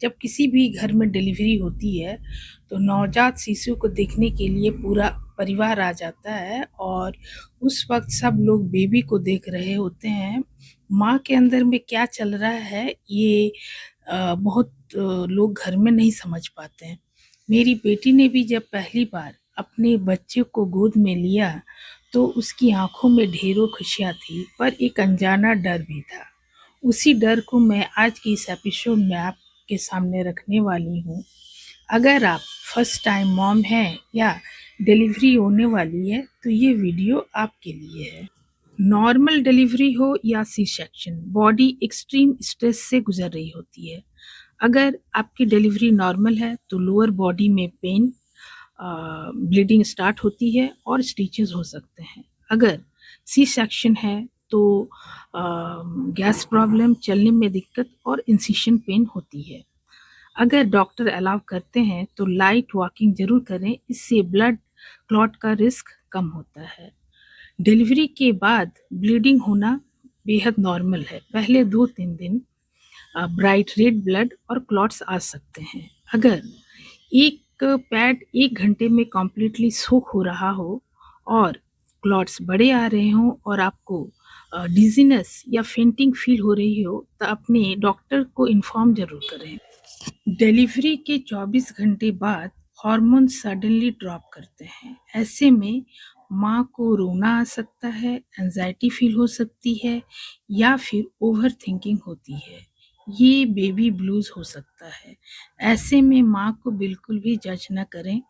जब किसी भी घर में डिलीवरी होती है तो नवजात शिशु को देखने के लिए पूरा परिवार आ जाता है और उस वक्त सब लोग बेबी को देख रहे होते हैं। माँ के अंदर में क्या चल रहा है ये बहुत लोग घर में नहीं समझ पाते हैं। मेरी बेटी ने भी जब पहली बार अपने बच्चे को गोद में लिया तो उसकी आंखों में ढेरों खुशियाँ थी, पर एक अनजाना डर भी था। उसी डर को मैं आज की इस एपिसोड में आपके सामने रखने वाली हूँ। अगर आप फर्स्ट टाइम मॉम हैं या डिलीवरी होने वाली है तो ये वीडियो आपके लिए है। नॉर्मल डिलीवरी हो या C section, body extreme stress से गुजर रही होती है। अगर आपकी डिलीवरी नॉर्मल है तो लोअर बॉडी में पेन, ब्लीडिंग स्टार्ट होती है और स्टिचेस हो सकते हैं। अगर सी सेक्शन है तो गैस प्रॉब्लम, चलने में दिक्कत और इंसिशन पेन होती है। अगर डॉक्टर अलाउ करते हैं तो लाइट वॉकिंग जरूर करें, इससे ब्लड क्लॉट का रिस्क कम होता है। डिलीवरी के बाद ब्लीडिंग होना बेहद नॉर्मल है। पहले 2-3 दिन ब्राइट रेड ब्लड और क्लॉट्स आ सकते हैं। अगर एक पैड 1 घंटे में कम्प्लीटली सोख हो रहा हो और क्लॉट्स बड़े आ रहे हों और आपको डिजीनेस या फेंटिंग फील हो रही हो तो अपने डॉक्टर को इन्फॉर्म जरूर करें। डिलीवरी के 24 घंटे बाद हार्मोन सडनली ड्रॉप करते हैं। ऐसे में माँ को रोना आ सकता है, एंजाइटी फील हो सकती है या फिर ओवर थिंकिंग होती है। ये बेबी ब्लूज हो सकता है। ऐसे में माँ को बिल्कुल भी जज न करें,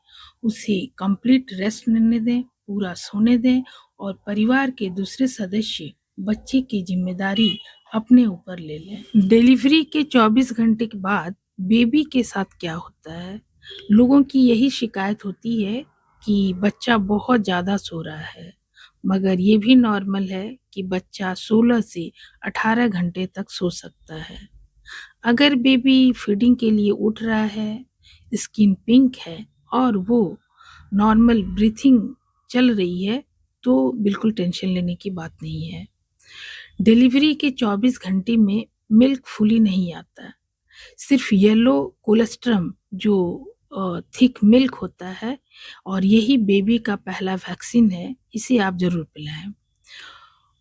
उसे कंप्लीट रेस्ट लेने दें, पूरा सोने दें और परिवार के दूसरे सदस्य बच्चे की जिम्मेदारी अपने ऊपर ले लें। डिलीवरी के 24 घंटे के बाद बेबी के साथ क्या होता है? लोगों की यही शिकायत होती है कि बच्चा बहुत ज़्यादा सो रहा है, मगर ये भी नॉर्मल है कि बच्चा 16 से 18 घंटे तक सो सकता है। अगर बेबी फीडिंग के लिए उठ रहा है, स्किन पिंक है और वो नॉर्मल ब्रीथिंग चल रही है तो बिल्कुल टेंशन लेने की बात नहीं है। डिलीवरी के 24 घंटे में मिल्क फुली नहीं आता, सिर्फ येलो कोलेस्ट्रम जो थिक मिल्क होता है और यही बेबी का पहला वैक्सीन है, इसे आप ज़रूर पिलाएं।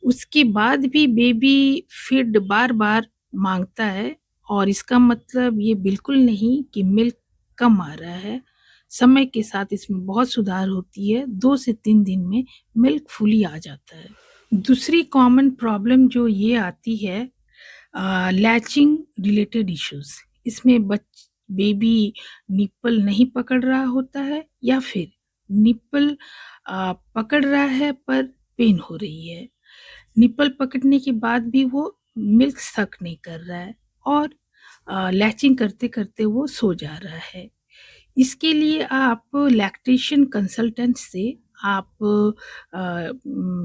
उसके बाद भी बेबी फीड बार-बार मांगता है और इसका मतलब ये बिल्कुल नहीं कि मिल्क कम आ रहा है। समय के साथ इसमें बहुत सुधार होती है, 2 से 3 दिन में मिल्क फुली आ जाता है। दूसरी कॉमन प्रॉब्लम जो ये आती है लैचिंग रिलेटेड इश्यूज। इसमें बेबी निप्पल नहीं पकड़ रहा होता है या फिर निप्पल पकड़ रहा है पर पेन हो रही है। निप्पल पकड़ने के बाद भी वो मिल्क सक नहीं कर रहा है और लैचिंग करते करते वो सो जा रहा है। इसके लिए आप लैक्टेशन कंसल्टेंट से आप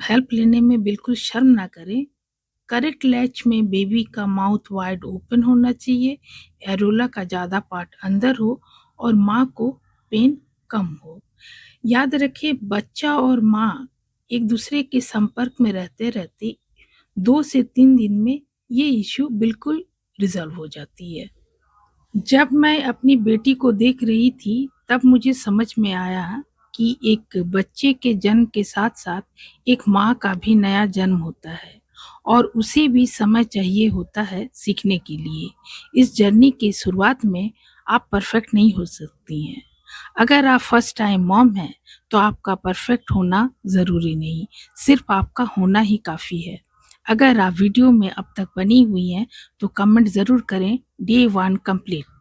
हेल्प लेने में बिल्कुल शर्म ना करें। करेक्ट लैच में बेबी का माउथ वाइड ओपन होना चाहिए, एरोला का ज़्यादा पार्ट अंदर हो और माँ को पेन कम हो। याद रखें, बच्चा और माँ एक दूसरे के संपर्क में रहते रहते 2 से 3 दिन में ये इश्यू बिल्कुल रिजॉल्व हो जाती है। जब मैं अपनी बेटी को देख रही थी तब मुझे समझ में आया कि एक बच्चे के जन्म के साथ-साथ एक माँ का भी नया जन्म होता है और उसे भी समय चाहिए होता है सीखने के लिए। इस जर्नी की शुरुआत में आप परफेक्ट नहीं हो सकती हैं। अगर आप फर्स्ट टाइम मॉम हैं तो आपका परफेक्ट होना ज़रूरी नहीं, सिर्फ आपका होना ही काफ़ी है। अगर आप वीडियो में अब तक बनी हुई हैं तो कमेंट ज़रूर करें, डे 1 कंप्लीट।